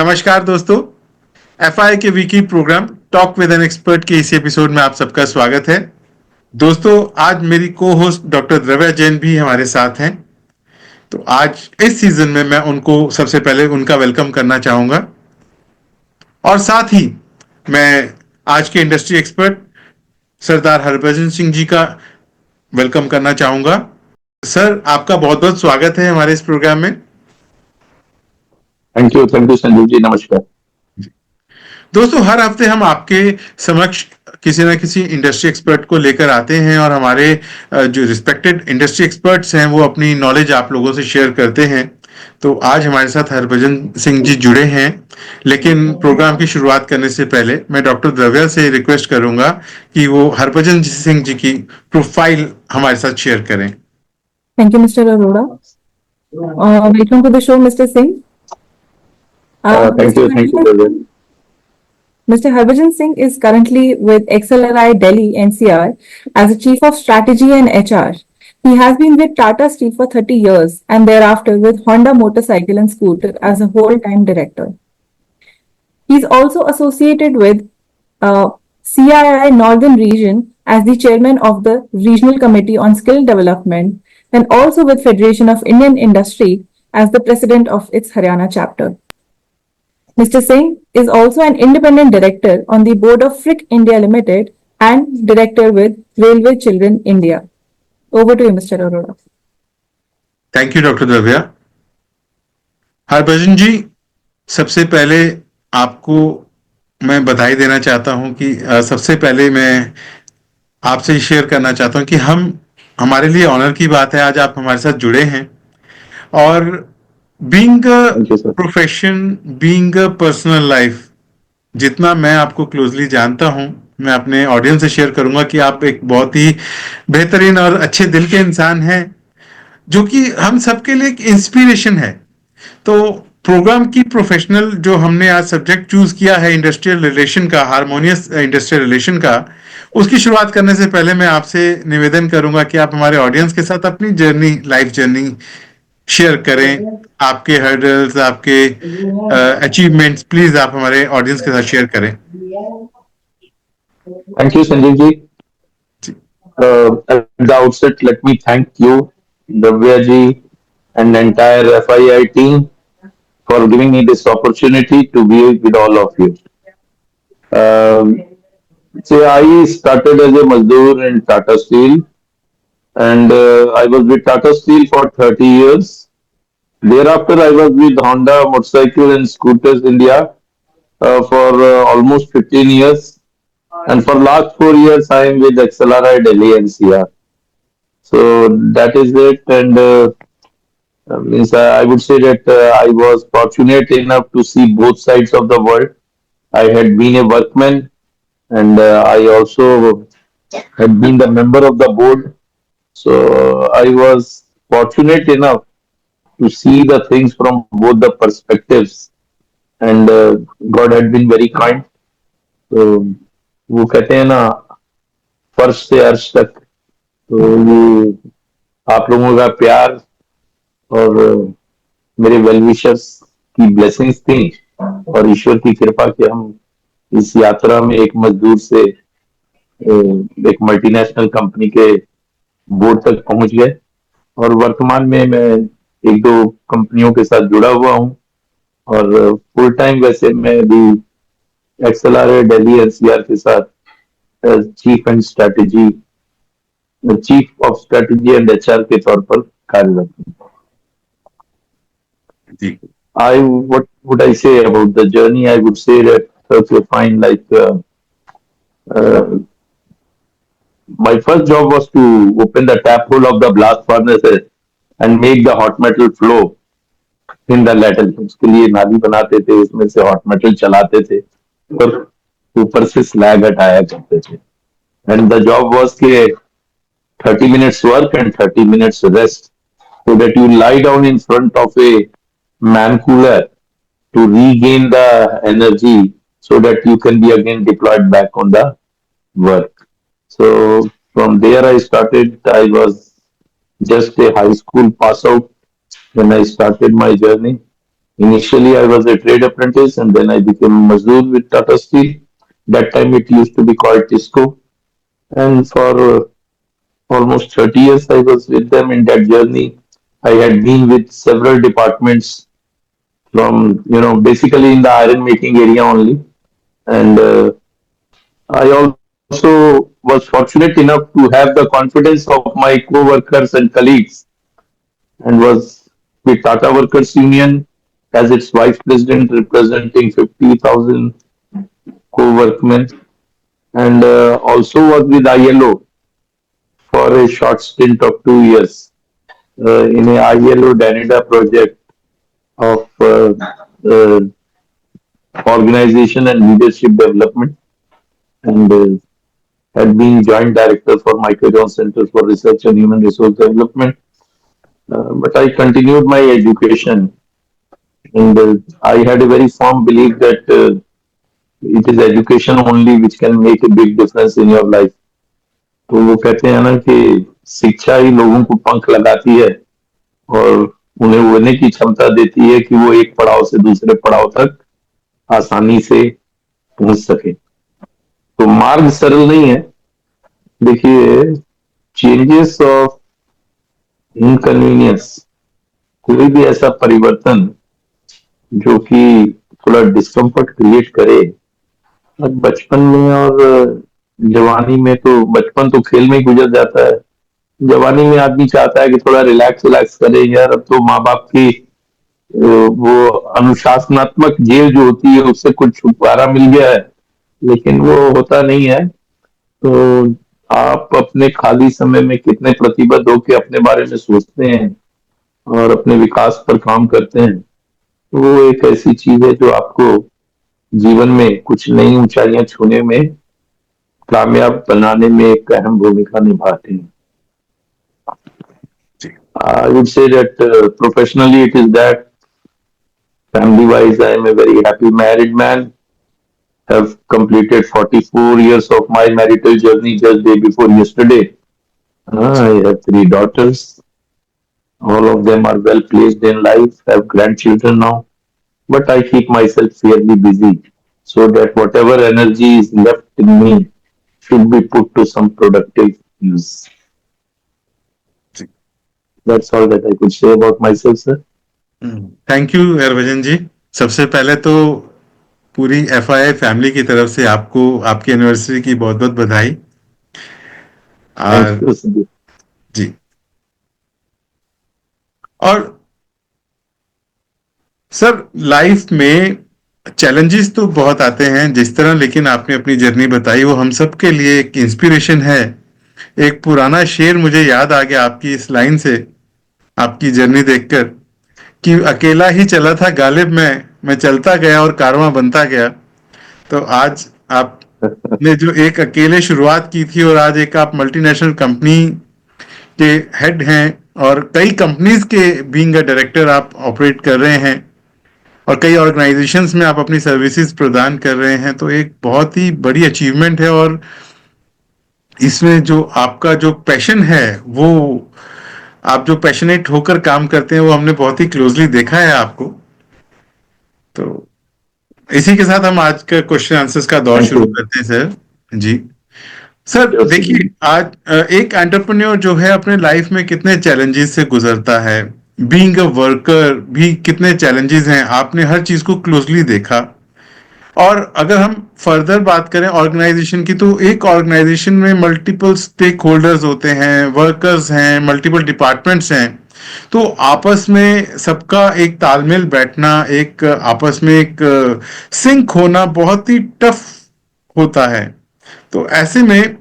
नमस्कार दोस्तों। एफआई के weekly program talk with an expert के इस एपिसोड में आप सबका स्वागत है। दोस्तों, आज मेरी को होस्ट डॉक्टर द्रव्या जैन भी हमारे साथ हैं। तो आज इस सीजन में मैं उनको सबसे पहले उनका वेलकम करना चाहूंगा और साथ ही मैं आज के इंडस्ट्री एक्सपर्ट सरदार हरभजन सिंह जी का वेलकम करना चाहूंगा। सर, आपका बहुत बहुत स्वागत है हमारे इस प्रोग्राम में। थैंक यू संजीव जी, नमस्कार। दोस्तों, हर हफ्ते हम आपके समक्ष किसी ना किसी इंडस्ट्री एक्सपर्ट को लेकर आते हैं और हमारे जो रिस्पेक्टेड इंडस्ट्री एक्सपर्ट्स हैं वो अपनी नॉलेज आप लोगों से शेयर करते हैं। तो आज हमारे साथ हरभजन सिंह जी जुड़े हैं, लेकिन प्रोग्राम की शुरुआत करने से पहले मैं डॉक्टर द्रव्या से रिक्वेस्ट करूंगा कि वो हरभजन सिंह जी की प्रोफाइल हमारे साथ शेयर करें। Thank you mister Arora. Welcome to the show mister Singh. Thank you. Mr. Harbhajan Singh is currently with XLRI Delhi NCR as a Chief of Strategy and HR. He has been with Tata Steel for 30 years and thereafter with Honda Motorcycle and Scooter as a whole-time director. He is also associated with CII Northern Region as the Chairman of the Regional Committee on Skill Development and also with Federation of Indian Industry as the President of its Haryana chapter. Mr. Singh is also an independent director on the board of Frick India Limited and director with Railway Children India. Over to you, Mr. Arora. Thank you doctor Dravya. Harbhajan ji, सबसे पहले आपको मैं बधाई देना चाहता हूं कि सबसे पहले मैं आपसे शेयर करना चाहता हूं कि हमारे लिए ऑनर की बात है आज आप हमारे साथ जुड़े हैं। और being a profession, being a personal life, जितना मैं आपको क्लोजली जानता हूं, मैं अपने ऑडियंस से शेयर करूंगा कि आप एक बहुत ही बेहतरीन और अच्छे दिल के इंसान हैं, जो कि हम सबके लिए एक इंस्पिरेशन है। तो प्रोग्राम की प्रोफेशनल जो हमने आज सब्जेक्ट चूज किया है इंडस्ट्रियल रिलेशन का, हार्मोनियस इंडस्ट्रियल रिलेशन का, उसकी शुरुआत करने से पहले मैं आपसे निवेदन करूंगा कि आप हमारे ऑडियंस के साथ अपनी जर्नी, लाइफ जर्नी शेयर करें। आपके हर्डल्स, आपके अचीवमेंट्स, प्लीज आप हमारे ऑडियंस के साथ शेयर करें। Thank you Sanjeev ji. At the outset, let me thank you, Davya ji, and the entire FII team for giving me this opportunity to be with all of you. So I started as a Mazdoor in Tata Steel, and I was with Tata Steel for 30 years. Thereafter, I was with Honda Motorcycle and Scooters India for almost 15 years. And for last 4 years, I am with XLRI Delhi NCR. So that is it. And I would say that I was fortunate enough to see both sides of the world. I had been a workman, and I also had been the member of the board. So I was fortunate enough to see the things from both the perspectives, and God had been very kind. So वो कहते हैं ना, फर्श से अर्श तक, तो ये आप लोगों का प्यार और मेरे वेल विशर्स की ब्लेसिंग्स थी और ईश्वर की कृपा कि हम इस यात्रा में एक मजदूर से एक मल्टीनेशनल कंपनी के बोर्ड तक पहुंच गए। और वर्तमान में मैं एक दो कंपनियों के साथ जुड़ा हुआ हूं और फुल टाइम वैसे मैं भी XLRI दिल्ली NCR के साथ chief of strategy and HR के तौर पर कार्यरत हूं। What would I say about the journey? I would say that you find like my first job was to open the tap hole of the blast furnaces and make the hot metal flow in the ladle. उसके लिए नाली बनाते थे, उसमें से hot metal चलाते थे और ऊपर से स्लैग हटाया करते थे। And the job was के 30 minutes work and 30 minutes rest, so that you lie down in front of a man cooler to regain the energy so that you can be again deployed back on the work. So from there I started. I was just a high school pass out when I started my journey, Initially, I was a trade apprentice and then I became a Mazdoor with Tata Steel. That time it used to be called Tisco. And for almost 30 years, I was with them in that journey. I had been with several departments from, basically in the iron making area only. And I also was fortunate enough to have the confidence of my co-workers and colleagues and was with Tata Workers Union as its vice president representing 50,000 co-workmen and also was with ILO for a short stint of 2 years in a ILO Danida project of uh, organization and leadership development and had been joint director for Michael John Center for Research and Human Resource Development. But I continued my education and I had a very firm belief that it is education only which can make a big difference in your life. तो वो कहते हैं ना कि शिक्षा ही लोगों को पंख लगाती है और उन्हें उड़ने की क्षमता देती है कि वो एक पड़ाव से दूसरे पड़ाव तक आसानी से पहुंच सके तो मार्ग सरल नहीं है देखिए चेंजेस ऑफ इनकन्वीनियंस कोई भी ऐसा परिवर्तन जो कि थोड़ा डिस्कम्फर्ट क्रिएट करे और बचपन में और जवानी में तो बचपन तो खेल में ही गुजर जाता है जवानी में आदमी चाहता है कि थोड़ा रिलैक्स रिलैक्स करे यार अब तो माँ बाप की वो अनुशासनात्मक जेल जो होती है उससे कुछ छुटकारा मिल गया है लेकिन वो होता नहीं है तो आप अपने खाली समय में कितने प्रतिबद्ध होकर अपने बारे में सोचते हैं और अपने विकास पर काम करते हैं तो वो एक ऐसी चीज है जो आपको जीवन में कुछ नई ऊंचाइयां छूने में कामयाब बनाने में एक अहम भूमिका निभाते हैं I would say that professionally it is that family wise I am a very happy married man have completed 44 years of my marital journey just day before yesterday I have 3 daughters all of them are well placed in life have grandchildren now but I keep myself fairly busy so that whatever energy is left in me should be put to some productive use. That's all that I could say about myself, sir. Thank you Harbhajan ji सबसे पहले तो पूरी FII family की तरफ से आपको आपकी anniversary की बहुत बहुत बधाई Thank you, Sandeep. जी और सर लाइफ में चैलेंजेस तो बहुत आते हैं जिस तरह लेकिन आपने अपनी जर्नी बताई वो हम सब के लिए एक इंस्पिरेशन है एक पुराना शेर मुझे याद आ गया आपकी इस लाइन से आपकी जर्नी देखकर कि अकेला ही चला था गालिब मैं चलता गया और कारवां बनता गया तो आज आपने जो एक अकेले शुरुआत की थी और आज एक आप मल्टीनेशनल कंपनी के हेड हैं और कई कंपनीज के बीइंग अ डायरेक्टर आप ऑपरेट कर रहे हैं और कई ऑर्गेनाइजेशंस में आप अपनी सर्विसेज प्रदान कर रहे हैं तो एक बहुत ही बड़ी अचीवमेंट है और इसमें जो आपका जो पैशन है वो आप जो पैशनेट होकर काम करते हैं वो हमने बहुत ही क्लोजली देखा है आपको तो इसी के साथ हम आज का क्वेश्चन आंसर्स का दौर शुरू करते हैं सर जी सर देखिए आज एक एंटरप्रेन्योर जो है अपने लाइफ में कितने चैलेंजेस से गुजरता है बीइंग अ वर्कर भी कितने चैलेंजेस हैं आपने हर चीज को क्लोजली देखा और अगर हम फर्दर बात करें ऑर्गेनाइजेशन की तो एक ऑर्गेनाइजेशन में मल्टीपल स्टेक होल्डर्स होते हैं वर्कर्स हैं मल्टीपल डिपार्टमेंट्स हैं तो आपस में सबका एक तालमेल बैठना एक आपस में एक सिंक होना बहुत ही टफ होता है तो ऐसे में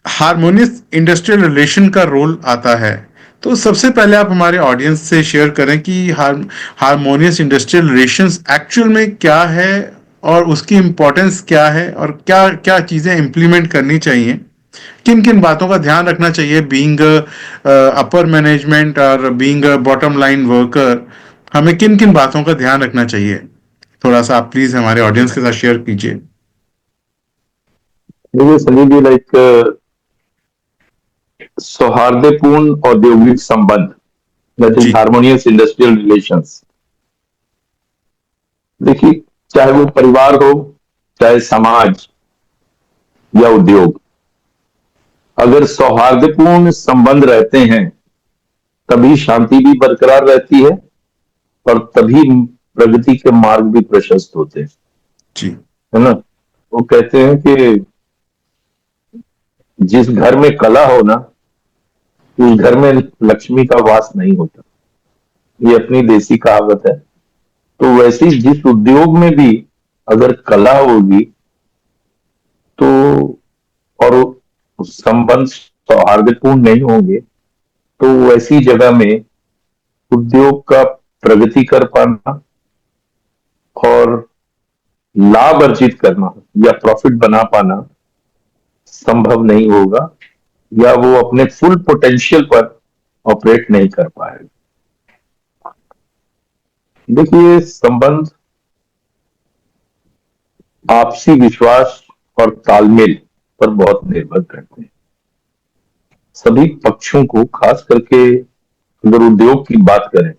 हार्मोनियस इंडस्ट्रियल रिलेशन का रोल आता है तो सबसे पहले आप हमारे ऑडियंस से शेयर करें कि हार्मोनियस इंडस्ट्रियल रिलेशंस एक्चुअल में क्या है और उसकी इंपॉर्टेंस क्या है और क्या क्या चीजें इंप्लीमेंट करनी चाहिए किन किन बातों का ध्यान रखना चाहिए बीइंग अपर मैनेजमेंट और बीइंग बॉटम लाइन वर्कर हमें किन किन बातों का ध्यान रखना चाहिए थोड़ा सा आप प्लीज हमारे ऑडियंस के साथ शेयर कीजिए देखिए संदीप जी लाइक सौहार्दपूर्ण औद्योगिक संबंध that is harmonious industrial relations देखिए, चाहे वो परिवार हो, चाहे समाज या उद्योग, अगर सौहार्दपूर्ण संबंध रहते हैं तभी शांति भी बरकरार रहती है और तभी प्रगति के मार्ग भी प्रशस्त होते हैं, जी। है ना। वो कहते हैं कि जिस घर में कला हो ना, उस घर में लक्ष्मी का वास नहीं होता। ये अपनी देसी कहावत है। तो वैसे ही जिस उद्योग में भी अगर कला होगी तो, और संबंध सौहार्दपूर्ण नहीं होंगे, तो वैसी जगह में उद्योग का प्रगति कर पाना और लाभ अर्जित करना या प्रॉफिट बना पाना संभव नहीं होगा, या वो अपने फुल पोटेंशियल पर ऑपरेट नहीं कर पाएगा। देखिए, संबंध आपसी विश्वास और तालमेल पर बहुत निर्भर करते हैं। सभी पक्षों को, खास करके अगर उद्योग की बात करें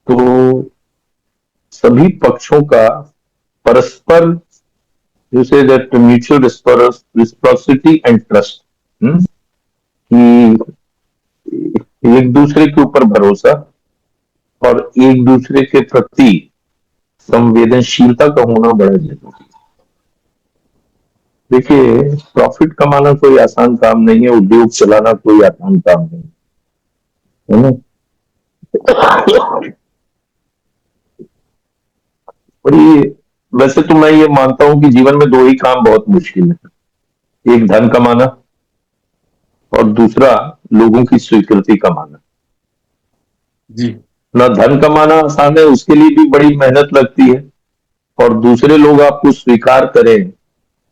तो सभी पक्षों का परस्पर, you say that mutual reciprocity and trust, कि एक दूसरे के ऊपर भरोसा और एक दूसरे के प्रति संवेदनशीलता का होना बड़ा जरूरी है। देखिए, प्रॉफिट कमाना कोई आसान काम नहीं है, उद्योग चलाना कोई आसान काम नहीं है ना। और ये, वैसे तो मैं ये मानता हूं कि जीवन में दो ही काम बहुत मुश्किल है, एक धन कमाना और दूसरा लोगों की स्वीकृति कमाना। जी। ना धन कमाना आसान है, उसके लिए भी बड़ी मेहनत लगती है, और दूसरे लोग आपको स्वीकार करें,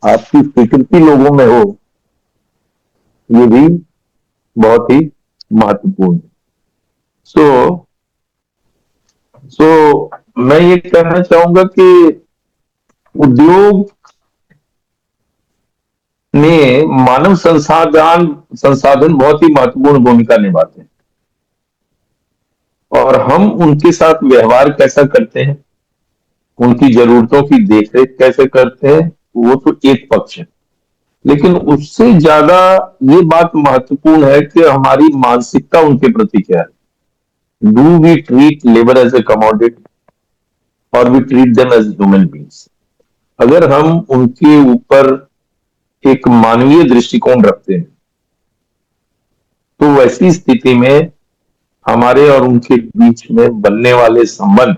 आपकी स्वीकृति लोगों में हो, ये भी बहुत ही महत्वपूर्ण है। सो सो मैं ये कहना चाहूंगा कि उद्योग में मानव संसाधन बहुत ही महत्वपूर्ण भूमिका निभाते हैं, और हम उनके साथ व्यवहार कैसा करते हैं, उनकी जरूरतों की देखरेख कैसे करते हैं, वो तो एक पक्ष है। लेकिन उससे ज्यादा ये बात महत्वपूर्ण है कि हमारी मानसिकता उनके प्रति क्या है। Do we treat labour as a commodity और we treat them as human beings. अगर हम उनके ऊपर एक मानवीय दृष्टिकोण रखते हैं तो वैसी स्थिति में हमारे और उनके बीच में बनने वाले संबंध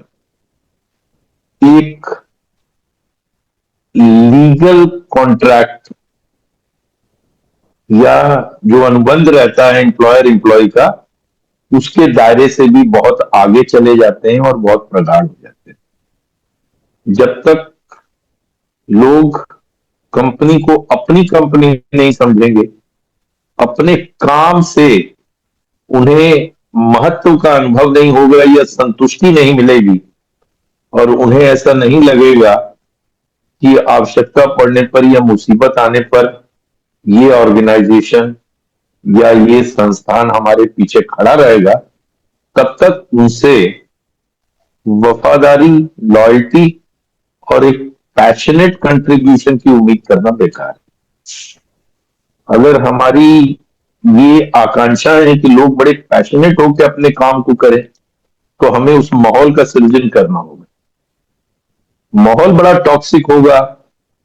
एक लीगल कॉन्ट्रैक्ट या जो अनुबंध रहता है एम्प्लॉयर एम्प्लॉय का, उसके दायरे से भी बहुत आगे चले जाते हैं और बहुत प्रगाढ़ हो जाते हैं। जब तक लोग कंपनी को अपनी कंपनी नहीं समझेंगे, अपने काम से उन्हें महत्व का अनुभव नहीं होगा या संतुष्टि नहीं मिलेगी, और उन्हें ऐसा नहीं लगेगा कि आवश्यकता पड़ने पर या मुसीबत आने पर ये ऑर्गेनाइजेशन या ये संस्थान हमारे पीछे खड़ा रहेगा, तब तक उनसे वफादारी, लॉयल्टी और एक पैशनेट कंट्रीब्यूशन की उम्मीद करना बेकार है। अगर हमारी ये आकांक्षा है कि लोग बड़े पैशनेट होकर अपने काम को करें, तो हमें उस माहौल का सृजन करना होगा। माहौल बड़ा टॉक्सिक होगा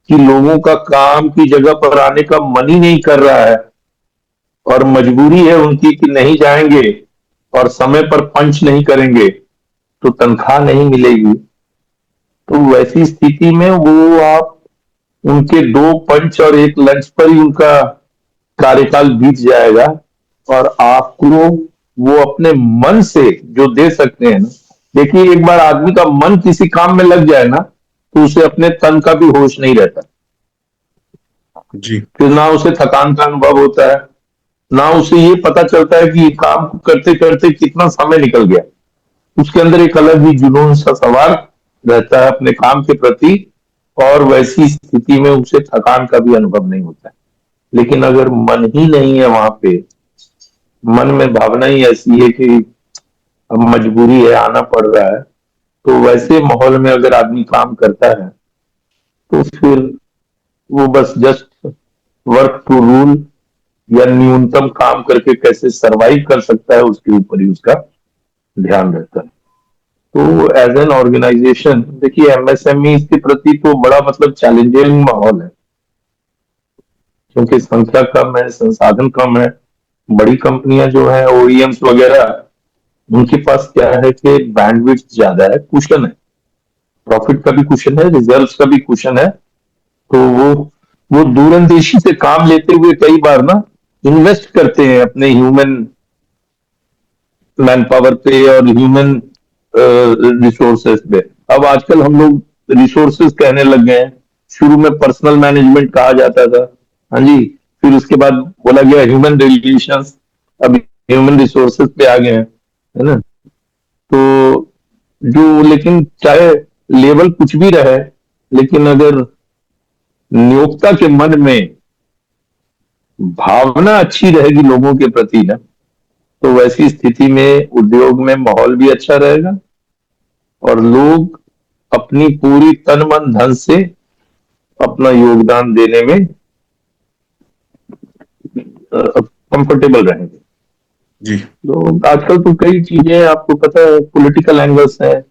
कि लोगों का काम की जगह पर आने का मन ही नहीं कर रहा है, और मजबूरी है उनकी कि नहीं जाएंगे और समय पर पंच नहीं करेंगे तो तनख्वाह नहीं मिलेगी। तो वैसी स्थिति में वो, आप उनके 2 पंच और 1 लंच पर ही उनका कार्यकाल बीत जाएगा, और आपको वो अपने मन से जो दे सकते हैं ना। देखिए, एक बार आदमी का मन किसी काम में लग जाए ना, तो उसे अपने तन का भी होश नहीं रहता। जी। फिर ना उसे थकान का अनुभव होता है, ना उसे ये पता चलता है कि ये काम करते करते कितना समय निकल गया। उसके अंदर एक अलग ही जुनून सा सवार रहता है अपने काम के प्रति, और वैसी स्थिति में उसे थकान का भी अनुभव नहीं होता है। लेकिन अगर मन ही नहीं है वहां पे, मन में भावना ही ऐसी है कि अब मजबूरी है, आना पड़ रहा है, तो वैसे माहौल में अगर आदमी काम करता है तो फिर वो बस जस्ट वर्क टू रूल या न्यूनतम काम करके कैसे सरवाइव कर सकता है उसके ऊपर ही उसका ध्यान रहता है। तो एज एन ऑर्गेनाइजेशन देखिए एमएसएमई के प्रति तो बड़ा मतलब चैलेंजिंग माहौल है, क्योंकि संख्या कम है, संसाधन कम है। बड़ी कंपनियां जो है ओईएम्स वगैरह, उनके पास क्या है कि बैंडविड्थ ज्यादा है, कुशन है, प्रॉफिट का भी कुशन है, रिजल्ट्स का भी कुशन है। तो वो दूरंदेशी से काम लेते हुए कई बार ना इन्वेस्ट करते हैं अपने ह्यूमन मैन पावर पे और ह्यूमन रिसोर्सेस पे। अब आजकल हम लोग रिसोर्सेस कहने लग गए हैं, शुरू में पर्सनल मैनेजमेंट कहा जाता था, हाँ जी, फिर उसके बाद बोला गया ह्यूमन रिलेशंस, अब ह्यूमन रिसोर्सेस पे आ गए हैं, है ना। तो जो लेकिन चाहे लेवल कुछ भी रहे, लेकिन अगर नियोक्ता के मन में भावना अच्छी रहेगी लोगों के प्रति ना, तो वैसी स्थिति में उद्योग में माहौल भी अच्छा रहेगा और लोग अपनी पूरी तन मन धन से अपना योगदान देने में कंफर्टेबल रहेंगे। जी। तो आजकल तो कई चीजें आपको पता है, पॉलिटिकल एंगल्स है,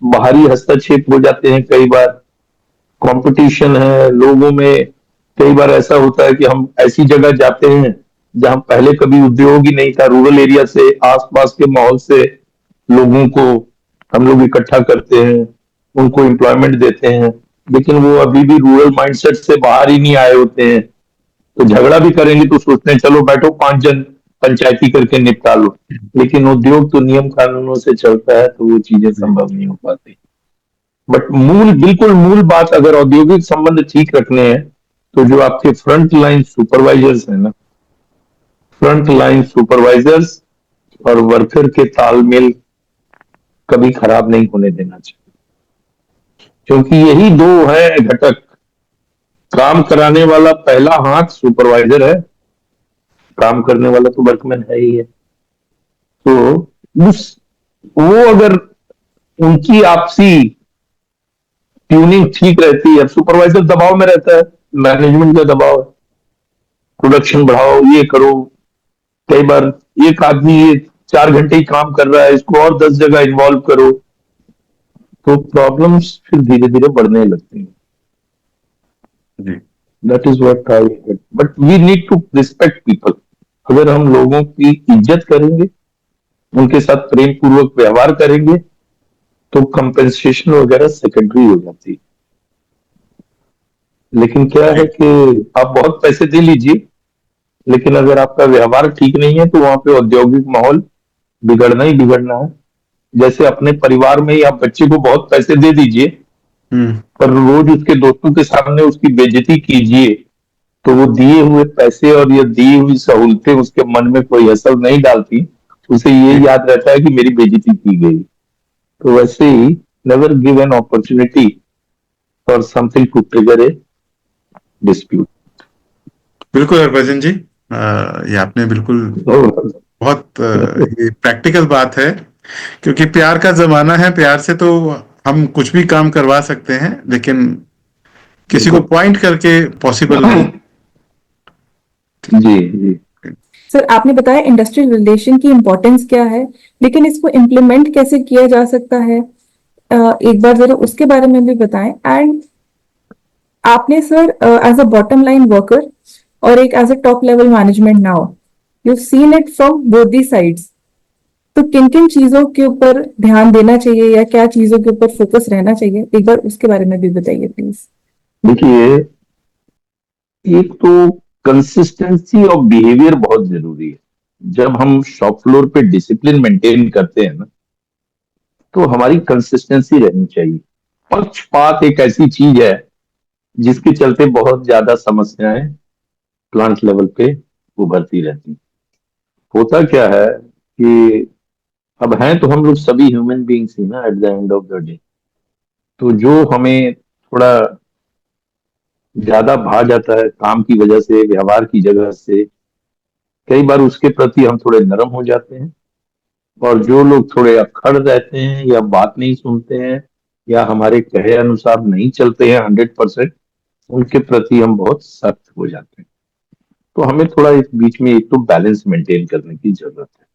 बाहरी हस्तक्षेप हो जाते हैं, कई बार कंपटीशन है लोगों में। कई बार ऐसा होता है कि हम ऐसी जगह जाते हैं जहां पहले कभी उद्योग ही नहीं था, रूरल एरिया से आसपास के माहौल से लोगों को हम लोग इकट्ठा करते हैं, उनको एम्प्लॉयमेंट देते हैं, लेकिन वो अभी भी रूरल माइंडसेट से बाहर ही नहीं आए होते हैं। तो झगड़ा भी करेंगे तो सोचते हैं चलो बैठो 5 जन पंचायती करके निपटा लो, लेकिन उद्योग तो नियम कानूनों से चलता है, तो वो चीजें संभव नहीं हो पाती। बट बिल्कुल मूल बात, अगर औद्योगिक संबंध ठीक रखने हैं तो जो आपके फ्रंट लाइन सुपरवाइजर्स है ना, फ्रंट लाइन सुपरवाइजर्स और वर्कर के तालमेल कभी खराब नहीं होने देना चाहिए, क्योंकि यही दो है घटक। काम कराने वाला पहला हाथ सुपरवाइजर है, काम करने वाला तो वर्कमैन है ही है। तो उस वो अगर उनकी आपसी ट्यूनिंग ठीक रहती है, सुपरवाइजर दबाव में रहता है, मैनेजमेंट का दबाव है, प्रोडक्शन बढ़ाओ, ये करो। कई बार एक आदमी ये 4 घंटे ही काम कर रहा है, इसको और 10 जगह इन्वॉल्व करो, तो प्रॉब्लम्स फिर धीरे धीरे बढ़ने लगती हैं। जी। That is what I, but we need to respect people. अगर हम लोगों की इज्जत करेंगे, उनके साथ प्रेम पूर्वक व्यवहार करेंगे, तो कंपेंसेशन वगैरह सेकेंडरी हो जाती है। लेकिन क्या है कि आप बहुत पैसे दे लीजिए, लेकिन अगर आपका व्यवहार ठीक नहीं है तो वहां पे औद्योगिक माहौल बिगड़ना ही बिगड़ना है। जैसे अपने परिवार में ही आप बच्चे को बहुत पैसे दे दीजिए, हम्म। पर रोज उसके दोस्तों के सामने उसकी बेइज्जती कीजिए, तो वो दिए हुए पैसे और ये दी हुई सहूलतें उसके मन में कोई असर नहीं डालती। उसे ये जी। याद रहता है कि मेरी बेइज्जती की गई। तो वैसे ही never give an opportunity for something to trigger a dispute. बिल्कुल हरभजन जी, ये आपने बिल्कुल बहुत ये प्रैक्टिकल बात है, क्योंकि प्यार का जमाना है। प्यार से तो हम कुछ भी काम करवा सकते हैं, लेकिन किसी को पॉइंट करके पॉसिबल नहीं। जी जी। सर, आपने बताया इंडस्ट्रियल रिलेशन की इम्पोर्टेंस क्या है, लेकिन इसको इम्प्लीमेंट कैसे किया जा सकता है, एक बार जरा उसके बारे में भी बताएं। एंड आपने sir as a bottom line worker और एक as a top level management now, you seen it from both the sides, तो किन किन चीजों के ऊपर ध्यान देना चाहिए या क्या चीजों के ऊपर फोकस रहना चाहिए, एक बार उसके बारे में भी बताइए प्लीज। देखिए, एक तो कंसिस्टेंसी ऑफ बिहेवियर बहुत जरूरी है। जब हम शॉप फ्लोर पे डिसिप्लिन मेंटेन करते हैं ना, तो हमारी कंसिस्टेंसी रहनी चाहिए। पक्षपात एक ऐसी चीज है जिसके चलते बहुत ज्यादा समस्याएं प्लांट लेवल पे उभरती रहती हैं। होता क्या है कि अब हैं तो हम लोग सभी ह्यूमन बीइंग्स ही ना at the end of the day. तो जो हमें थोड़ा ज्यादा भा जाता है काम की वजह से, व्यवहार की जगह से, कई बार उसके प्रति हम थोड़े नरम हो जाते हैं। और जो लोग थोड़े अक्खड़ रहते हैं या बात नहीं सुनते हैं या हमारे कहे अनुसार नहीं चलते हैं 100%, उनके प्रति हम बहुत सख्त हो जाते हैं। तो हमें थोड़ा इस बीच में एक तो बैलेंस मेंटेन करने की जरूरत है।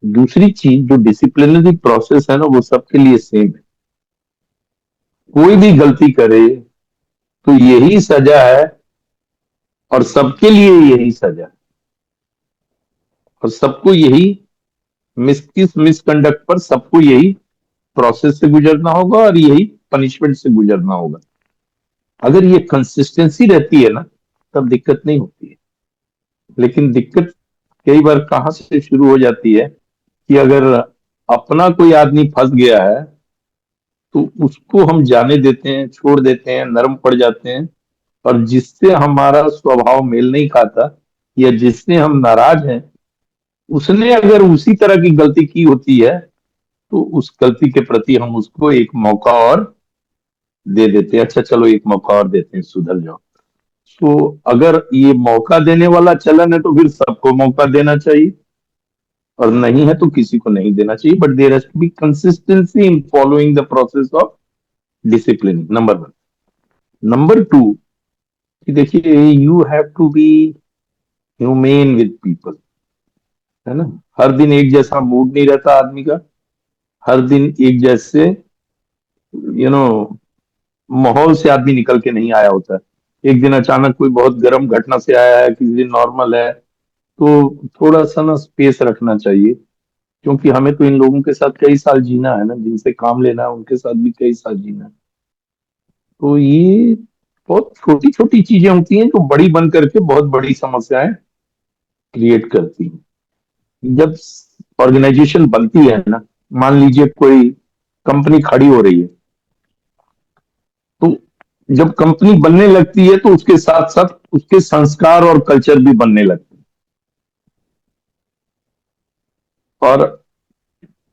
दूसरी चीज, जो डिसिप्लिनरी प्रोसेस है ना, वो सबके लिए सेम है। कोई भी गलती करे तो यही सजा है, और सबके लिए यही सजा है, और सबको यही मिसकंडक्ट पर सबको यही प्रोसेस से गुजरना होगा और यही पनिशमेंट से गुजरना होगा। अगर ये कंसिस्टेंसी रहती है ना, तब दिक्कत नहीं होती है। लेकिन दिक्कत कई बार कहां से शुरू हो जाती है कि अगर अपना कोई आदमी फंस गया है तो उसको हम जाने देते हैं, छोड़ देते हैं, नरम पड़ जाते हैं, और जिससे हमारा स्वभाव मेल नहीं खाता या जिससे हम नाराज हैं, उसने अगर उसी तरह की गलती की होती है तो उस गलती के प्रति हम उसको एक मौका और दे देते हैं। अच्छा चलो एक मौका और देते हैं, सुधर जाओ। तो अगर ये मौका देने वाला चलन है तो फिर सबको मौका देना चाहिए, और नहीं है तो किसी को नहीं देना चाहिए। But there has to be consistency in following the process of discipline, number one. Number two, कि देखिए, you have to be humane with people, है ना। हर दिन एक जैसा मूड नहीं रहता आदमी का, हर दिन एक जैसे नो माहौल से आदमी निकल के नहीं आया होता है। एक दिन अचानक कोई बहुत गर्म घटना से आया है, किसी दिन नॉर्मल है, तो थोड़ा सा ना स्पेस रखना चाहिए। क्योंकि हमें तो इन लोगों के साथ कई साल जीना है ना, जिनसे काम लेना है उनके साथ भी कई साल जीना है। तो ये बहुत छोटी छोटी चीजें होती हैं जो बड़ी बन करके बहुत बड़ी समस्याएं क्रिएट करती हैं। जब ऑर्गेनाइजेशन बनती है ना, मान लीजिए कोई कंपनी खड़ी हो रही है, तो जब कंपनी बनने लगती है तो उसके साथ साथ उसके संस्कार और कल्चर भी बनने लगते हैं। और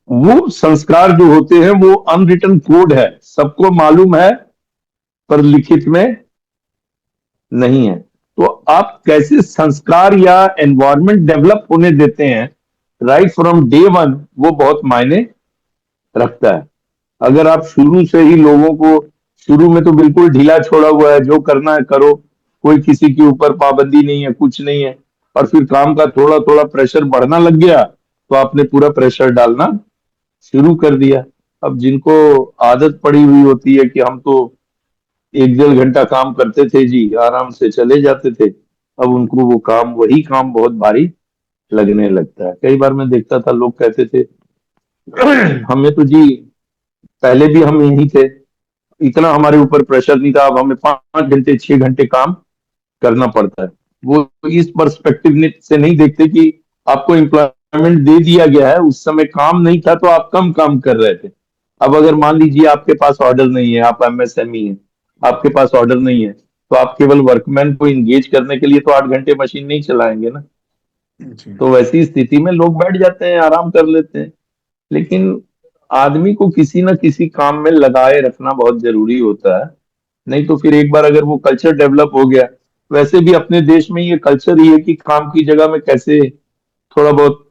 वो संस्कार जो होते हैं वो अनरिटन कोड है, सबको मालूम है, पर लिखित में नहीं है। तो आप कैसे संस्कार या एनवायरनमेंट डेवलप होने देते हैं राइट फ्रॉम डे वन, वो बहुत मायने रखता है। अगर आप शुरू से ही लोगों को, शुरू में तो बिल्कुल ढीला छोड़ा हुआ है, जो करना है करो, कोई किसी के ऊपर पाबंदी नहीं है, कुछ नहीं है, और फिर काम का थोड़ा थोड़ा प्रेशर बढ़ना लग गया तो आपने पूरा प्रेशर डालना शुरू कर दिया। अब जिनको आदत पड़ी हुई होती है कि हम तो 1 1.5 घंटा काम करते थे जी, आराम से चले जाते थे, अब उनको वो काम, वही काम बहुत भारी लगने लगता है। कई बार मैं देखता था लोग कहते थे हमें तो जी, पहले भी हम यही थे, इतना हमारे ऊपर प्रेशर नहीं था, अब हमें 5 घंटे 6 घंटे काम करना पड़ता है। वो इस पर्सपेक्टिव से नहीं देखते कि आपको एम्प्लॉयमेंट दे दिया गया है, उस समय काम नहीं था तो आप कम काम कर रहे थे। अब अगर मान लीजिए आपके पास ऑर्डर नहीं है, आप एमएसएमई है, आपके पास ऑर्डर नहीं है, तो आप केवल वर्कमैन को इंगेज करने के लिए तो 8 घंटे मशीन नहीं चलाएंगे ना। जी। तो वैसी स्थिति में लोग बैठ जाते हैं, आराम कर लेते हैं। लेकिन आदमी को किसी ना किसी काम में लगाए रखना बहुत जरूरी होता है। नहीं तो फिर एक बार अगर वो कल्चर डेवलप हो गया, वैसे भी अपने देश में ये कल्चर ही है कि काम की जगह में कैसे थोड़ा बहुत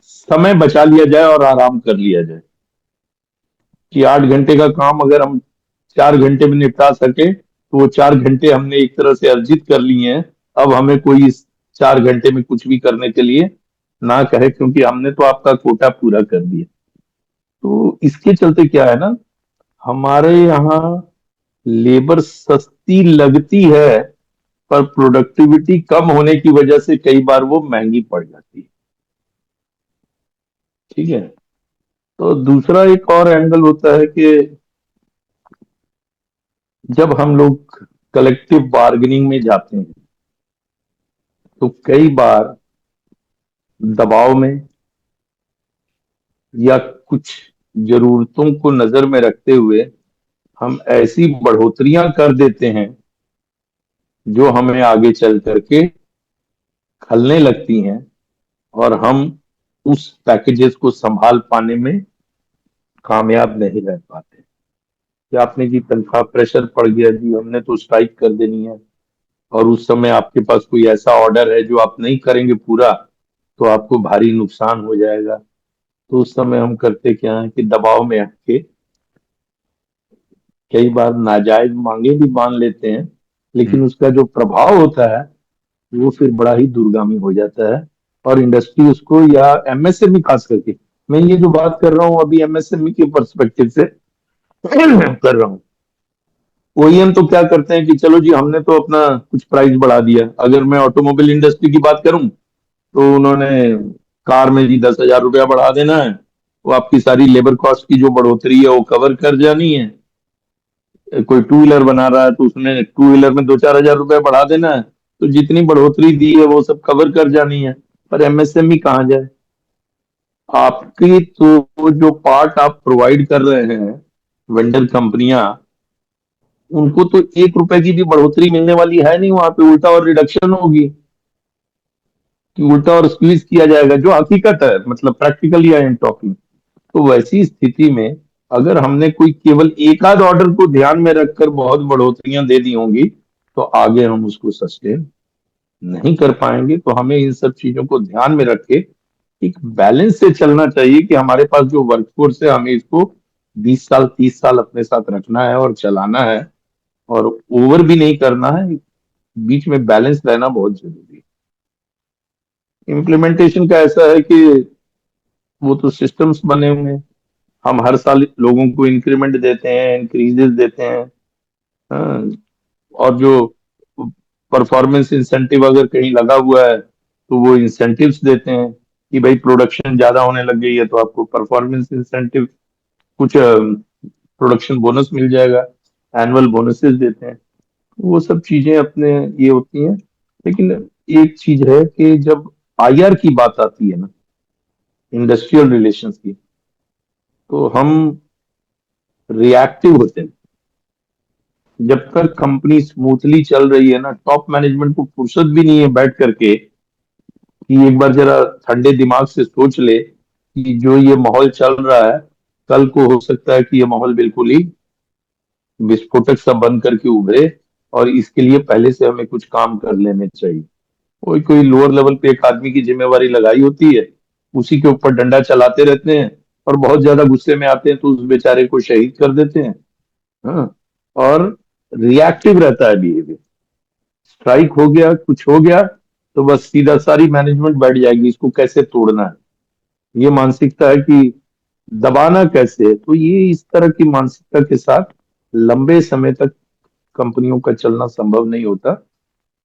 समय बचा लिया जाए और आराम कर लिया जाए। कि 8 घंटे का काम अगर हम 4 घंटे में निपटा सके तो वो 4 घंटे हमने एक तरह से अर्जित कर लिए हैं। अब हमें कोई इस 4 घंटे में कुछ भी करने के लिए ना कहे, क्योंकि हमने तो आपका कोटा पूरा कर दिया। तो इसके चलते क्या है ना, हमारे यहाँ लेबर सस्ती लगती है, पर प्रोडक्टिविटी कम होने की वजह से कई बार वो महंगी पड़ जाती है। ठीक है। तो दूसरा एक और एंगल होता है कि जब हम लोग कलेक्टिव बार्गेनिंग में जाते हैं तो कई बार दबाव में या कुछ जरूरतों को नजर में रखते हुए हम ऐसी बढ़ोतरियां कर देते हैं जो हमें आगे चल करके खलने लगती हैं, और हम उस पैकेजेस को संभाल पाने में कामयाब नहीं रह पाते। कि आपने जी तनख्वाह प्रेशर पड़ गया जी, हमने तो स्ट्राइक कर देनी है, और उस समय आपके पास कोई ऐसा ऑर्डर है जो आप नहीं करेंगे पूरा, तो आपको भारी नुकसान हो जाएगा। तो उस समय हम करते क्या है कि दबाव में आके कई बार नाजायज मांगे भी मान लेते हैं, लेकिन उसका जो प्रभाव होता है वो फिर बड़ा ही दूरगामी हो जाता है। और इंडस्ट्री उसको, या एमएसएमई खास करके, मैं ये जो बात कर रहा हूँ अभी एमएसएमई के पर्सपेक्टिव से कर रहा हूँ। ओईएम तो क्या करते हैं कि चलो जी हमने तो अपना कुछ प्राइस बढ़ा दिया। अगर मैं ऑटोमोबाइल इंडस्ट्री की बात करूं तो उन्होंने कार में जी 10,000 रुपया बढ़ा देना है, वो आपकी सारी लेबर कॉस्ट की जो बढ़ोतरी है वो कवर कर जानी है। कोई टू व्हीलर बना रहा है तो उसने टू व्हीलर में 2-4 हजार रुपया बढ़ा देना है, तो जितनी बढ़ोतरी दी है वो सब कवर कर जानी है। पर एमएसएमई कहाँ जाए? आपकी तो जो पार्ट आप प्रोवाइड कर रहे हैं, वेंडर कंपनियां, उनको तो 1 रुपए की भी बढ़ोतरी मिलने वाली है नहीं, वहां पे उल्टा और रिडक्शन होगी, कि उल्टा और स्क्वीज किया जाएगा, जो हकीकत है, मतलब प्रैक्टिकली आई एम टॉकिंग। तो वैसी स्थिति में अगर हमने कोई केवल एक आध ऑर्डर को ध्यान में रखकर बहुत बढ़ोतरियां दे दी होंगी, तो आगे हम उसको सस्टेन नहीं कर पाएंगे। तो हमें इन सब चीजों को ध्यान में रख के एक बैलेंस से चलना चाहिए कि हमारे पास जो वर्कफोर्स है हमें इसको 20 साल 30 साल अपने साथ रखना है और चलाना है, और ओवर भी नहीं करना है। बीच में बैलेंस रहना बहुत जरूरी है। इम्प्लीमेंटेशन का ऐसा है कि वो तो सिस्टम्स बने हुए हैं, हम हर साल लोगों को इंक्रीमेंट देते हैं, इंक्रीजेस देते हैं। हाँ, और जो परफॉर्मेंस इंसेंटिव अगर कहीं लगा हुआ है तो वो इंसेंटिव्स देते हैं कि भाई प्रोडक्शन ज्यादा होने लग गई है तो आपको परफॉर्मेंस इंसेंटिव, कुछ प्रोडक्शन बोनस मिल जाएगा, एनुअल बोनसेस देते हैं। वो सब चीजें अपने ये होती हैं। लेकिन एक चीज है कि जब आईआर की बात आती है ना, इंडस्ट्रियल रिलेशंस की, तो हम रिएक्टिव होते हैं। जब तक कंपनी स्मूथली चल रही है ना, टॉप मैनेजमेंट को फुर्सत भी नहीं है बैठ करके कि एक बार जरा ठंडे दिमाग से सोच ले कि जो ये माहौल चल रहा है, कल को हो सकता है कि ये माहौल बिल्कुल ही विस्फोटक सा बन करके उभरे, और इसके लिए पहले से हमें कुछ काम कर लेने चाहिए। कोई कोई लोअर लेवल पे एक आदमी की जिम्मेवारी लगाई होती है, उसी के ऊपर डंडा चलाते रहते हैं, और बहुत ज्यादा गुस्से में आते हैं तो उस बेचारे को शहीद कर देते हैं। हाँ, और रिएक्टिव रहता है बिहेवियर। स्ट्राइक हो गया, कुछ हो गया, तो बस सीधा सारी मैनेजमेंट बैठ जाएगी इसको कैसे तोड़ना है। ये मानसिकता है कि दबाना कैसे है। तो ये इस तरह की मानसिकता के साथ लंबे समय तक कंपनियों का चलना संभव नहीं होता।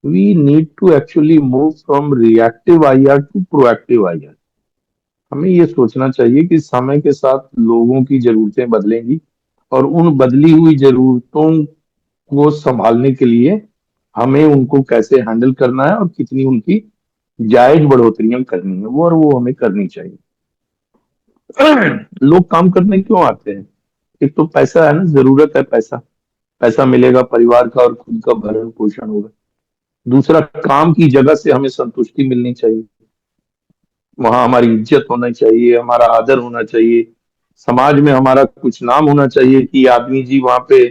We need to actually move from reactive IR to proactive IR. हमें ये सोचना चाहिए कि समय के साथ लोगों की जरूरतें बदलेंगी, और उन बदली हुई जरूरतों को संभालने के लिए हमें उनको कैसे हैंडल करना है और कितनी उनकी जायज बढ़ोतरियां करनी है, वो और वो हमें करनी चाहिए। लोग काम करने क्यों आते हैं? एक तो पैसा है ना, जरूरत है पैसा, पैसा मिलेगा परिवार का और खुद का भरण पोषण होगा। दूसरा, काम की जगह से हमें संतुष्टि मिलनी चाहिए, वहां हमारी इज्जत होना चाहिए, हमारा आदर होना चाहिए, समाज में हमारा कुछ नाम होना चाहिए कि आदमी जी वहां पे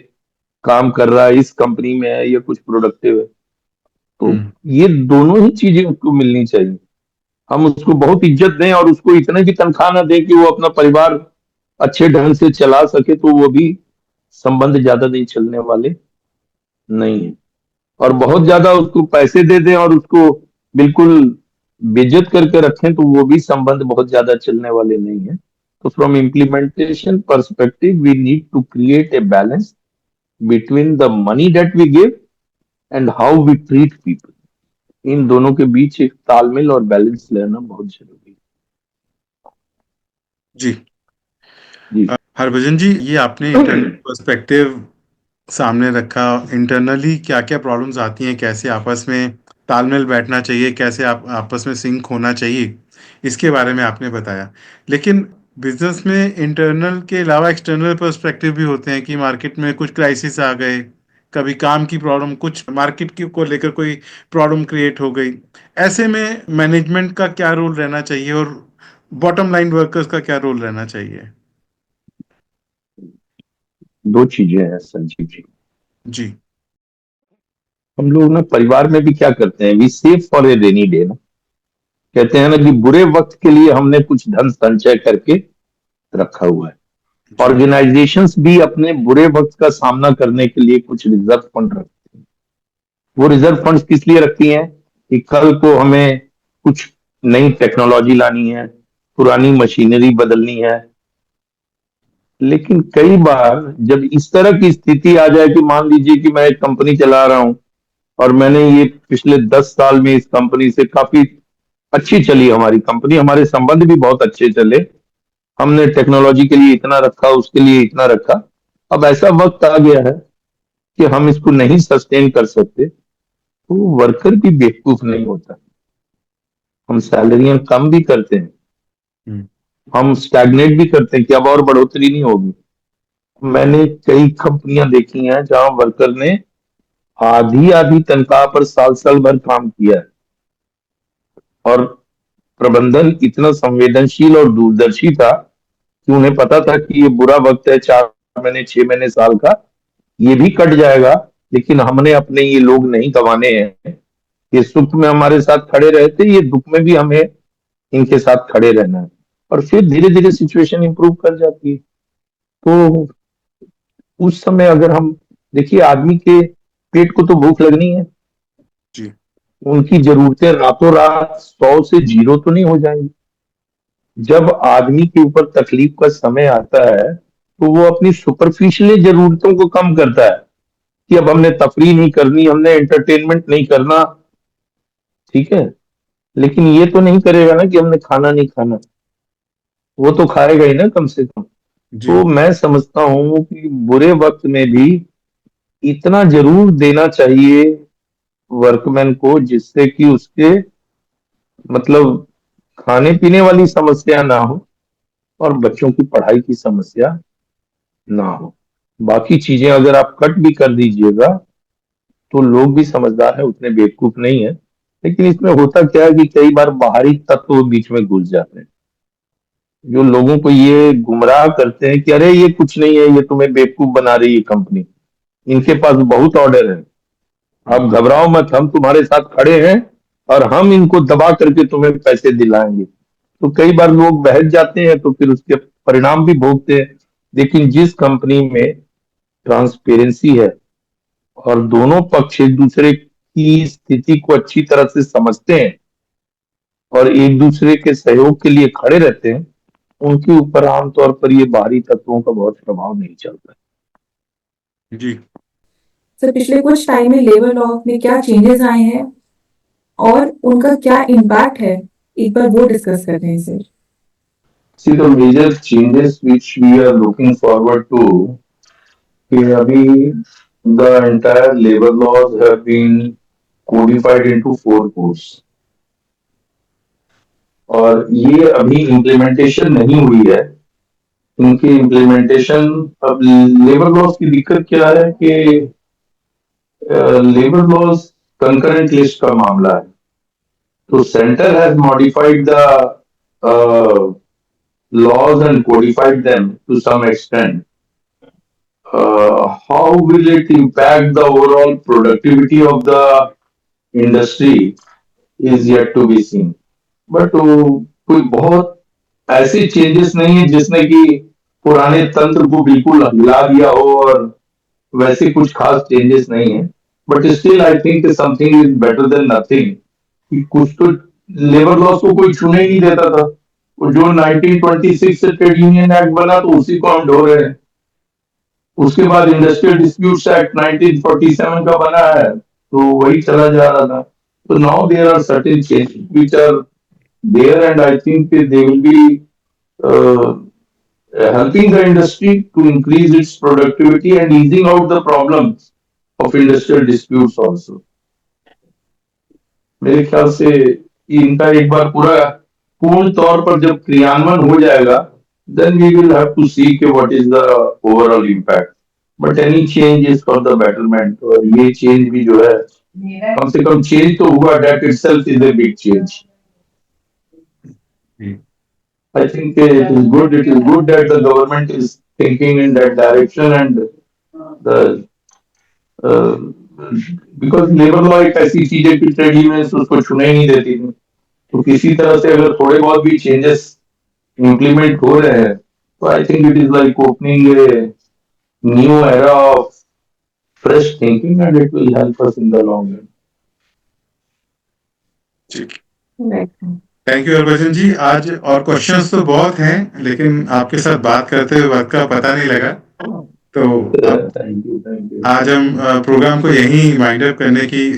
काम कर रहा है, इस कंपनी में है, ये कुछ प्रोडक्टिव है। तो हम्म। ये दोनों ही चीजें उसको मिलनी चाहिए। हम उसको बहुत इज्जत दें और उसको इतने की तनख्वाह ना दें कि वो अपना परिवार अच्छे ढंग से चला सके, तो वो भी संबंध ज्यादा नहीं चलने वाले नहीं है। और बहुत ज्यादा उसको पैसे दे दें और उसको बिल्कुल बेइज्जत करके रखें, तो वो भी संबंध बहुत ज्यादा चलने वाले नहीं है। तो from implementation perspective we need to create a balance between the money that we give and how we treat people. इन दोनों के बीच एक तालमेल और बैलेंस लेना बहुत जरूरी जी। है। जी। हरभजन जी, ये आपने इंटरनल पर्सपेक्टिव सामने रखा। इंटरनली क्या क्या प्रॉब्लम्स आती हैं, कैसे आपस में तालमेल बैठना चाहिए, कैसे आप आपस में सिंक होना चाहिए, इसके बारे में आपने बताया। लेकिन बिजनेस में इंटरनल के अलावा एक्सटर्नल पर्सपेक्टिव भी होते हैं कि मार्केट में कुछ क्राइसिस आ गए, कभी काम की प्रॉब्लम, कुछ मार्केट की को लेकर कोई प्रॉब्लम क्रिएट हो गई। ऐसे में मैनेजमेंट का क्या रोल रहना चाहिए और बॉटम लाइन वर्कर्स का क्या रोल रहना चाहिए? दो चीजें हैं संजीव जी। जी। हम लोग ना परिवार में भी क्या करते हैं, we save for a rainy day ना। कहते हैं ना कि बुरे वक्त के लिए हमने कुछ धन संचय करके रखा हुआ है। जी ऑर्गेनाइजेशंस भी अपने बुरे वक्त का सामना करने के लिए कुछ रिजर्व फंड रखते हैं। वो रिजर्व फंड्स किस लिए रखती हैं कि कल को हमें कुछ नई टेक्नोलॉजी लानी है, पुरानी मशीनरी बदलनी है। लेकिन कई बार जब इस तरह की स्थिति आ जाए कि मान लीजिए कि मैं एक कंपनी चला रहा हूं और मैंने ये पिछले 10 साल में इस कंपनी से काफी अच्छी चली हमारी कंपनी, हमारे संबंध भी बहुत अच्छे चले, हमने टेक्नोलॉजी के लिए इतना रखा, उसके लिए इतना रखा। अब ऐसा वक्त आ गया है कि हम इसको नहीं सस्टेन कर सकते, तो वर्कर भी बेवकूफ नहीं होता। हम सैलरियां कम भी करते हैं, हम्म, हम स्टैग्नेट भी करते हैं कि अब और बढ़ोतरी नहीं होगी। मैंने कई कंपनियां देखी हैं जहां वर्कर ने आधी आधी तनख्वाह पर साल साल भर काम किया है, और प्रबंधन इतना संवेदनशील और दूरदर्शी था कि उन्हें पता था कि ये बुरा वक्त है, 4 महीने 6 महीने साल का, ये भी कट जाएगा, लेकिन हमने अपने ये लोग नहीं गंवाने हैं। ये सुख में हमारे साथ खड़े रहते, ये दुख में भी हमें इनके साथ खड़े रहना है। और फिर धीरे धीरे सिचुएशन इंप्रूव कर जाती है। तो उस समय अगर हम देखिए, आदमी के पेट को तो भूख लगनी है, जी उनकी जरूरतें रातों रात 100 से 0 तो नहीं हो जाएंगी। जब आदमी के ऊपर तकलीफ का समय आता है तो वो अपनी सुपरफिशियल जरूरतों को कम करता है कि अब हमने तफरीह नहीं करनी, हमने एंटरटेनमेंट नहीं करना, ठीक है। लेकिन ये तो नहीं करेगा ना कि हमने खाना नहीं खाना, वो तो खाएगा ही ना कम से कम। जी तो मैं समझता हूँ कि बुरे वक्त में भी इतना जरूर देना चाहिए वर्कमैन को जिससे कि उसके मतलब खाने पीने वाली समस्या ना हो और बच्चों की पढ़ाई की समस्या ना हो। बाकी चीजें अगर आप कट भी कर दीजिएगा तो लोग भी समझदार है, उतने बेवकूफ नहीं है। लेकिन इसमें होता क्या है कि कई बार बाहरी तत्व बीच में घुस जाते हैं जो लोगों को ये गुमराह करते हैं कि अरे ये कुछ नहीं है, ये तुम्हें बेवकूफ बना रही है कंपनी, इनके पास बहुत ऑर्डर है, हम्म, आप घबराओ मत, हम तुम्हारे साथ खड़े हैं और हम इनको दबा करके तुम्हें पैसे दिलाएंगे। तो कई बार लोग बहक जाते हैं तो फिर उसके परिणाम भी भोगते हैं। लेकिन जिस कंपनी में ट्रांसपेरेंसी है और दोनों पक्ष एक दूसरे की स्थिति को अच्छी तरह से समझते हैं और एक दूसरे के सहयोग के लिए खड़े रहते हैं, उनके ऊपर आमतौर पर ये बाहरी तत्वों का बहुत प्रभाव नहीं चलता। जी सर, पिछले कुछ टाइम में लेबर लॉ में क्या चेंजेस आए हैं और उनका क्या इम्पैक्ट है, एक बार वो डिस्कस करते हैं sir. See the major changes which we are looking forward to, कि अभी the entire labor laws have been codified into 4 codes, और ये अभी इम्प्लीमेंटेशन नहीं हुई है। इनकी इम्प्लीमेंटेशन, अब लेबर लॉज की दिक्कत क्या है कि लेबर लॉज कंकरेंट लिस्ट का मामला है। तो centre has modified the laws and codified them to some extent. How will it impact the overall productivity of the industry is yet to be seen. But कोई बहुत ऐसे changes नहीं है जिसने कि पुराने तंत्र को बिल्कुल हिला दिया हो, और वैसे कुछ खास चेंजेस नहीं है। But still I think something is better than nothing. कि कुछ तो लेबर लॉस को कोई छूने ही नहीं देता था। वो जो 1926 से ट्रेड यूनियन एक्ट बना तो उसी को हम ढो रहे हैं। उसके बाद इंडस्ट्रियल डिस्प्यूट्स एक्ट 1947 का बना है, तो वही चला जा रहा था। तो now there are certain changes which are there, and I think they will be helping the industry to increase its productivity and easing out the problems of industrial disputes also. मेरे ख्याल से इनका एक बार पूरा पूर्ण तौर पर जब क्रियान्वयन हो जाएगा, then we will have to see कि what is the overall impact. But any change is for the betterment. और ये change भी जो है, कम से कम change तो हुआ, that itself is a big change. I think it is good. It is good that the government is thinking in that direction, and the uh, because labor law एक ऐसी चीज है कि ट्रेड यूनियंस उसको छूने ही नहीं देती थी। तो किसी तरह से अगर थोड़े बहुत भी चेंजेस इम्प्लीमेंट हो रहे हैं, तो I think it is like opening a new era of fresh thinking and it will help us in the long run. Right. Thank you Harbhajan ji. आज और क्वेश्चंस तो बहुत हैं, लेकिन आपके साथ बात करते हुए वक्त का पता नहीं लगा। तो अब थैंक यू, थैंक यू. आज हम प्रोग्राम को यहीं वाइंड अप करने की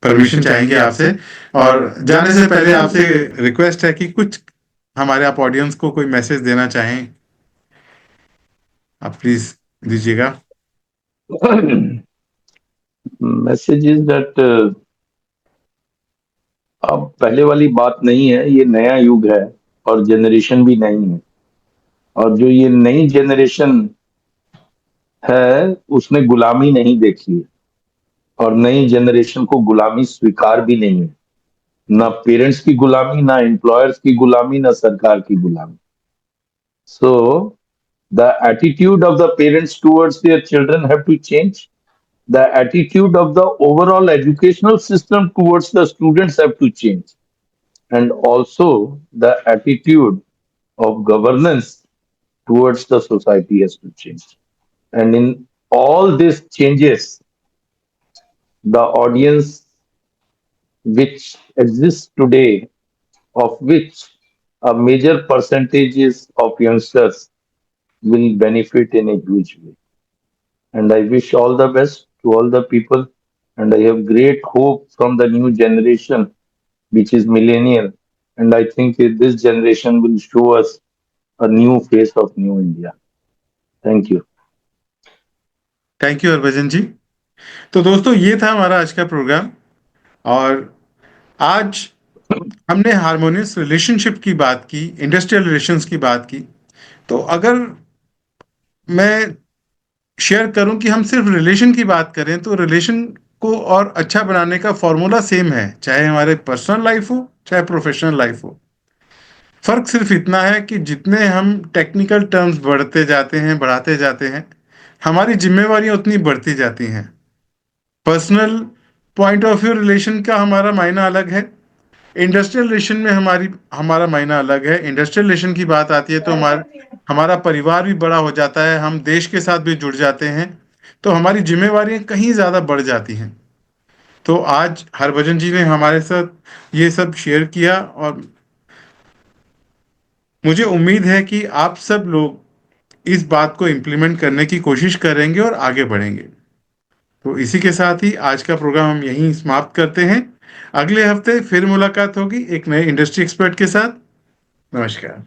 परमिशन चाहेंगे आपसे। और जाने से पहले आपसे रिक्वेस्ट है कि कुछ हमारे आप ऑडियंस को कोई मैसेज देना चाहें, आप प्लीज दीजिएगा। मैसेज इज दैट अब पहले वाली बात नहीं है, ये नया युग है और जनरेशन भी नई है. और जो ये नई जनरेशन है उसने गुलामी नहीं देखी है, और नई जनरेशन को गुलामी स्वीकार भी नहीं है. ना पेरेंट्स की गुलामी, ना एम्प्लॉयर्स की गुलामी, ना सरकार की गुलामी. So the attitude of the parents towards their children have to change. The attitude of the overall educational system towards the students have to change, and also the attitude of governance towards the society has to change. And in all these changes, the audience which exists today, of which a major percentages of youngsters will benefit in a huge way. And I wish all the best to all the people, and I have great hope from the new generation, which is millennial, and I think this generation will show us a new face of new India. Thank you. Thank you Harbhajan ji. तो दोस्तों, ये था हमारा आज का programme, और आज हमने हार्मोनियस रिलेशनशिप की बात की, इंडस्ट्रियल रिलेशंस की बात की। तो अगर मैं शेयर करूं कि हम सिर्फ रिलेशन की बात करें, तो रिलेशन को और अच्छा बनाने का फॉर्मूला सेम है, चाहे हमारे पर्सनल लाइफ हो चाहे प्रोफेशनल लाइफ हो। फर्क सिर्फ इतना है कि जितने हम टेक्निकल टर्म्स बढ़ाते जाते हैं, हमारी जिम्मेवारियां उतनी बढ़ती जाती हैं। Personal point of view relation का हमारा मायना अलग है, इंडस्ट्रियल रिलेशन में हमारा मायना अलग है। इंडस्ट्रियल रिलेशन की बात आती है तो हमारा परिवार भी बड़ा हो जाता है, हम देश के साथ भी जुड़ जाते हैं, तो हमारी जिम्मेवारियां कहीं ज़्यादा बढ़ जाती हैं। तो आज हरभजन जी ने हमारे साथ ये सब शेयर किया, और मुझे उम्मीद है कि आप सब लोग इस बात को इम्प्लीमेंट करने की कोशिश करेंगे और आगे बढ़ेंगे। तो इसी के साथ ही आज का प्रोग्राम हम यहीं समाप्त करते हैं। अगले हफ्ते फिर मुलाकात होगी एक नए इंडस्ट्री एक्सपर्ट के साथ। नमस्कार।